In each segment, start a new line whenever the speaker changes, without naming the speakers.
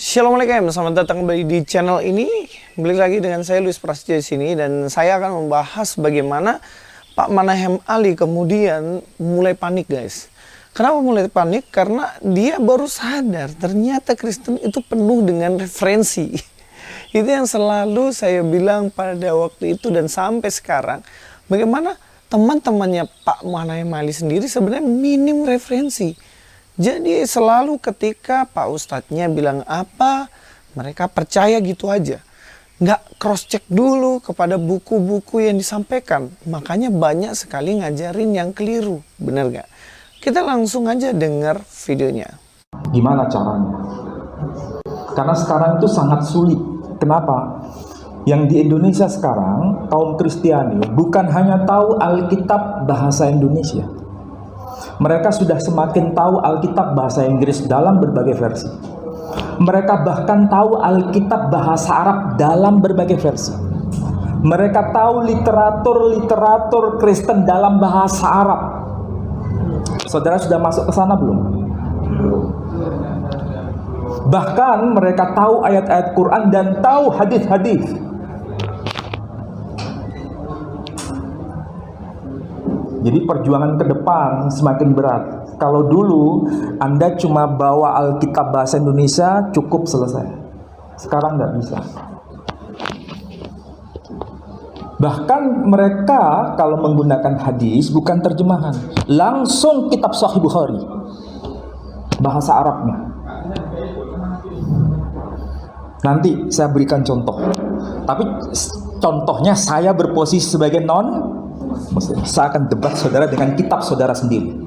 Assalamualaikum, selamat datang kembali di channel ini. Balik lagi dengan saya Luis Prasetyo di sini, dan saya akan membahas bagaimana Pak Manahem Ali kemudian mulai panik, guys. Kenapa mulai panik? Karena dia baru sadar ternyata Kristen itu penuh dengan referensi. Itu yang selalu saya bilang pada waktu itu dan sampai sekarang. Bagaimana teman-temannya Pak Manahem Ali sendiri sebenarnya minim referensi. Jadi selalu ketika Pak Ustadznya bilang apa, mereka percaya gitu aja. Nggak cross check dulu kepada buku-buku yang disampaikan. Makanya banyak sekali ngajarin yang keliru. Bener nggak? Kita langsung aja dengar videonya.
Gimana caranya? Karena sekarang itu sangat sulit. Kenapa? Yang di Indonesia sekarang, kaum Kristiani bukan hanya tahu Alkitab bahasa Indonesia. Mereka sudah semakin tahu Alkitab bahasa Inggris dalam berbagai versi. Mereka bahkan tahu Alkitab bahasa Arab dalam berbagai versi. Mereka tahu literatur Kristen dalam bahasa Arab. Saudara sudah masuk ke sana belum? Bahkan mereka tahu ayat-ayat Quran dan tahu hadis-hadis. Jadi perjuangan ke depan semakin berat. Kalau dulu Anda cuma bawa Alkitab bahasa Indonesia cukup selesai. Sekarang nggak bisa. Bahkan mereka kalau menggunakan hadis bukan terjemahan, langsung kitab Sahih Bukhari bahasa Arabnya. Nanti saya berikan contoh. Tapi contohnya saya berposisi sebagai non-Muslim. Saya akan debat saudara dengan kitab saudara sendiri.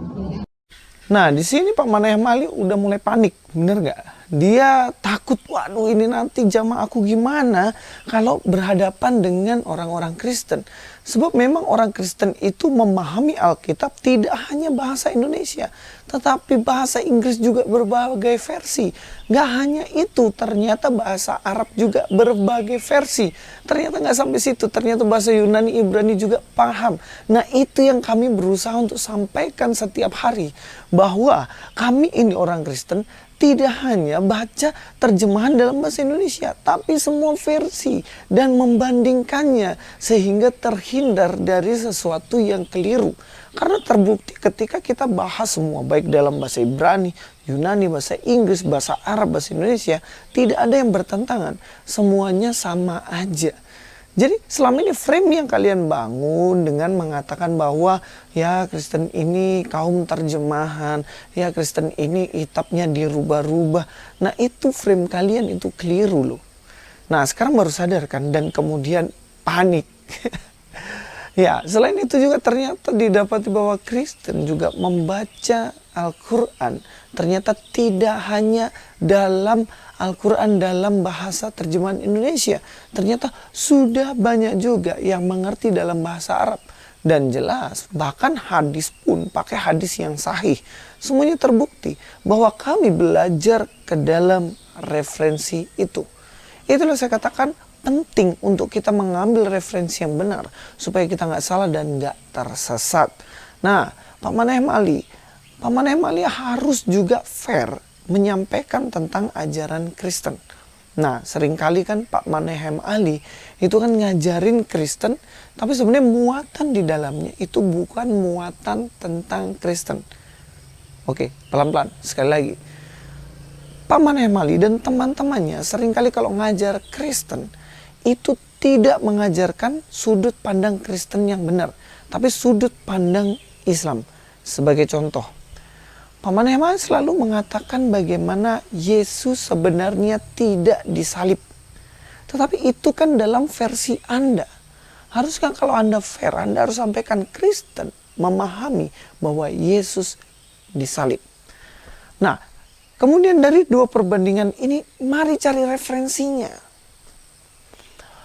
Nah, di sini Pak Manahem Ali udah mulai panik, bener nggak? Dia takut, waduh ini nanti jamaah aku gimana kalau berhadapan dengan orang-orang Kristen. Sebab memang orang Kristen itu memahami Alkitab tidak hanya bahasa Indonesia, tetapi bahasa Inggris juga berbagai versi. Nggak hanya itu, ternyata bahasa Arab juga berbagai versi. Ternyata nggak sampai situ, ternyata bahasa Yunani, Ibrani juga paham. Nah, itu yang kami berusaha untuk sampaikan setiap hari. Bahwa kami ini orang Kristen tidak hanya baca terjemahan dalam bahasa Indonesia, tapi semua versi dan membandingkannya sehingga terhindar dari sesuatu yang keliru. Karena terbukti ketika kita bahas semua baik dalam bahasa Ibrani, Yunani, bahasa Inggris, bahasa Arab, bahasa Indonesia, tidak ada yang bertentangan. Semuanya sama aja. Jadi selama ini frame yang kalian bangun dengan mengatakan bahwa ya Kristen ini kaum terjemahan, ya Kristen ini kitabnya dirubah-rubah. Nah itu frame kalian itu keliru loh. Nah sekarang baru sadarkan dan kemudian panik. Ya selain itu juga ternyata didapati bahwa Kristen juga membaca Al-Quran. Ternyata tidak hanya dalam Al-Quran dalam bahasa terjemahan Indonesia. Ternyata sudah banyak juga yang mengerti dalam bahasa Arab. Dan jelas bahkan hadis pun pakai hadis yang sahih. Semuanya terbukti bahwa kami belajar ke dalam referensi itu. Itulah saya katakan penting untuk kita mengambil referensi yang benar. Supaya kita nggak salah dan nggak tersesat. Nah Pak Manahem Ali harus juga fair menyampaikan tentang ajaran Kristen. Nah, seringkali kan Pak Manahem Ali itu kan ngajarin Kristen, tapi sebenarnya muatan di dalamnya itu bukan muatan tentang Kristen. Oke, pelan-pelan, sekali lagi. Pak Manahem Ali dan teman-temannya seringkali kalau ngajar Kristen, itu tidak mengajarkan sudut pandang Kristen yang benar, tapi sudut pandang Islam. Sebagai contoh, Pak Manahem Ali selalu mengatakan bagaimana Yesus sebenarnya tidak disalib. Tetapi itu kan dalam versi Anda. Haruskah kalau Anda fair, Anda harus sampaikan Kristen memahami bahwa Yesus disalib. Nah, kemudian dari dua perbandingan ini, mari cari referensinya.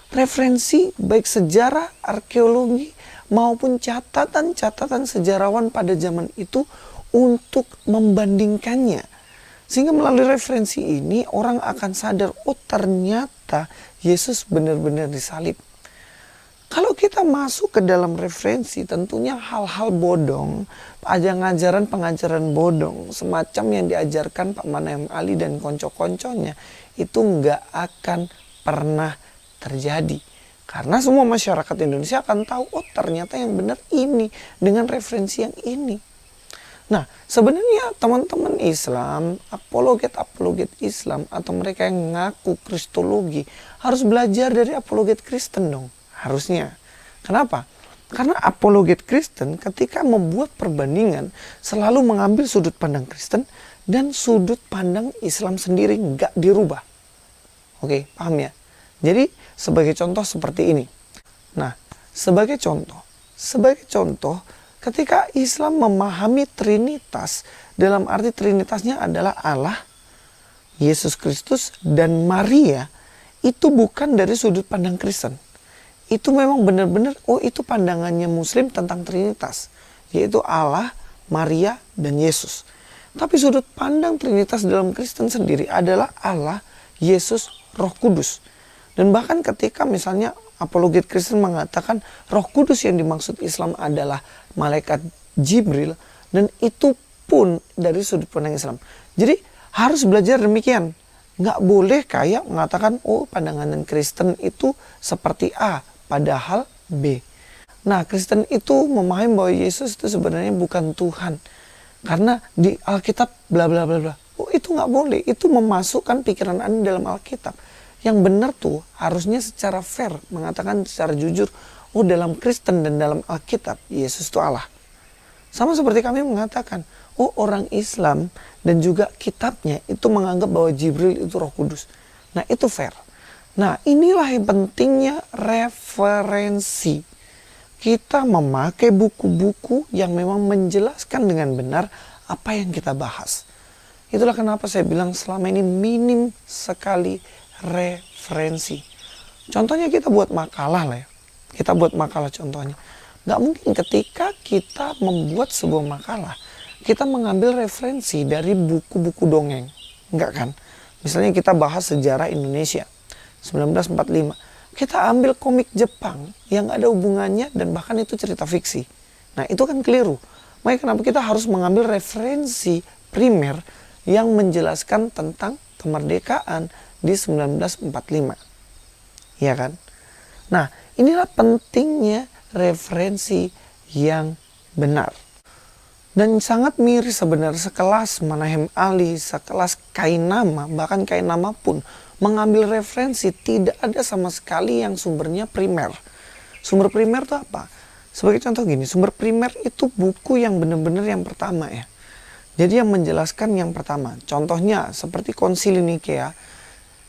Referensi baik sejarah, arkeologi, maupun catatan-catatan sejarawan pada zaman itu untuk membandingkannya. Sehingga melalui referensi ini orang akan sadar, oh ternyata Yesus benar-benar disalib. Kalau kita masuk ke dalam referensi, tentunya hal-hal bodong, pengajaran bodong, semacam yang diajarkan Pak Manahem Ali dan konco-konconya, itu nggak akan pernah terjadi. Karena semua masyarakat Indonesia akan tahu, oh ternyata yang benar ini, dengan referensi yang ini. Nah, sebenarnya teman-teman Islam, apologet Islam, atau mereka yang ngaku Kristologi, harus belajar dari apologet Kristen dong. Harusnya. Kenapa? Karena apologet Kristen ketika membuat perbandingan selalu mengambil sudut pandang Kristen dan sudut pandang Islam sendiri nggak dirubah. Oke, paham ya? Jadi sebagai contoh seperti ini. Nah, sebagai contoh ketika Islam memahami Trinitas, dalam arti Trinitasnya adalah Allah, Yesus Kristus, dan Maria, itu bukan dari sudut pandang Kristen. Itu memang benar-benar, oh itu pandangannya Muslim tentang Trinitas, yaitu Allah, Maria, dan Yesus. Tapi sudut pandang Trinitas dalam Kristen sendiri adalah Allah, Yesus, Roh Kudus. Dan bahkan ketika misalnya apologet Kristen mengatakan Roh Kudus yang dimaksud Islam adalah malaikat Jibril, dan itu pun dari sudut pandang Islam. Jadi harus belajar demikian. Nggak boleh kayak mengatakan, oh pandangan Kristen itu seperti A, padahal B. Nah, Kristen itu memahami bahwa Yesus itu sebenarnya bukan Tuhan. Karena di Alkitab bla bla bla bla. Oh, itu nggak boleh. Itu memasukkan pikiran Anda dalam Alkitab. Yang benar tuh harusnya secara fair, mengatakan secara jujur, oh dalam Kristen dan dalam Alkitab, Yesus itu Allah. Sama seperti kami mengatakan, oh orang Islam dan juga kitabnya itu menganggap bahwa Jibril itu Roh Kudus. Nah, itu fair. Nah, inilah yang pentingnya referensi. Kita memakai buku-buku yang memang menjelaskan dengan benar apa yang kita bahas. Itulah kenapa saya bilang selama ini minim sekali referensi. Contohnya kita buat makalah lah ya. Kita buat makalah contohnya. Gak mungkin ketika kita membuat sebuah makalah, kita mengambil referensi dari buku-buku dongeng. Enggak kan? Misalnya kita bahas sejarah Indonesia 1945. Kita ambil komik Jepang yang ada hubungannya dan bahkan itu cerita fiksi. Nah, itu kan keliru. Makanya kenapa kita harus mengambil referensi primer yang menjelaskan tentang kemerdekaan di 1945. Iya kan? Nah, inilah pentingnya referensi yang benar. Dan sangat miris sebenarnya sekelas Manahem Ali, sekelas Kainama, bahkan Kainama pun mengambil referensi tidak ada sama sekali yang sumbernya primer. Sumber primer itu apa? Sebagai contoh gini, sumber primer itu buku yang benar-benar yang pertama ya. Jadi yang menjelaskan yang pertama. Contohnya seperti Konsili Nikea.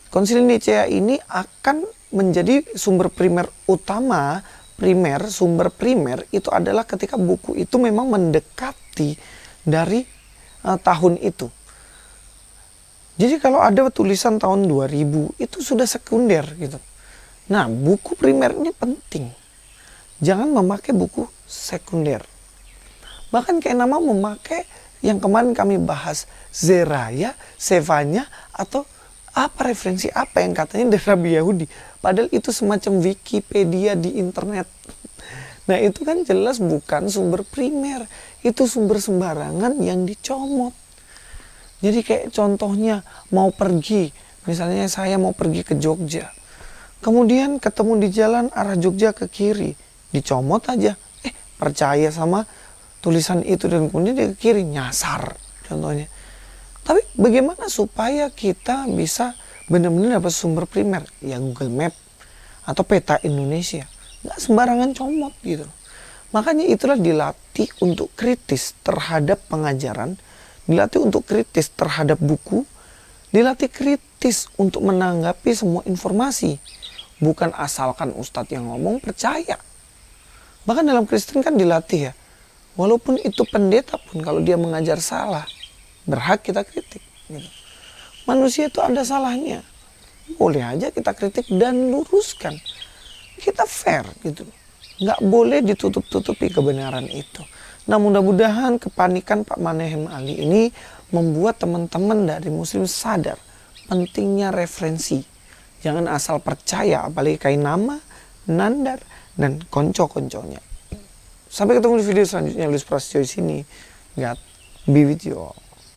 Konsili Nikea ini akan menjadi sumber primer utama. Sumber primer itu adalah ketika buku itu memang mendekati dari tahun itu. Jadi kalau ada tulisan tahun 2000 itu sudah sekunder gitu. Nah, buku primer ini penting. Jangan memakai buku sekunder. Bahkan kayak nama memakai yang kemarin kami bahas Zeraya, Sevanya, atau apa referensi apa yang katanya dari Rabi Yahudi. Padahal itu semacam Wikipedia di internet. Nah, itu kan jelas bukan sumber primer. Itu sumber sembarangan yang dicomot. Jadi kayak contohnya mau pergi. Misalnya saya mau pergi ke Jogja. Kemudian ketemu di jalan arah Jogja ke kiri. Dicomot aja. Percaya sama tulisan itu dan kemudian dia ke kiri. Nyasar contohnya. Tapi bagaimana supaya kita bisa benar-benar dapat sumber primer? Ya Google Map atau peta Indonesia. Nggak sembarangan comot gitu. Makanya itulah dilatih untuk kritis terhadap pengajaran, dilatih untuk kritis terhadap buku, dilatih kritis untuk menanggapi semua informasi. Bukan asalkan ustadz yang ngomong percaya. Bahkan dalam Kristen kan dilatih ya. Walaupun itu pendeta pun kalau dia mengajar salah, berhak kita kritik. Gitu. Manusia itu ada salahnya. Boleh aja kita kritik dan luruskan. Kita fair gitu. Nggak boleh ditutup-tutupi kebenaran itu. Nah, mudah-mudahan kepanikan Pak Manahem Ali ini membuat teman-teman dari Muslim sadar pentingnya referensi. Jangan asal percaya, apalagi kayak nama Nandar, dan konco-konconya. Sampai ketemu di video selanjutnya. Luis Prasetyo di sini. God be with you all.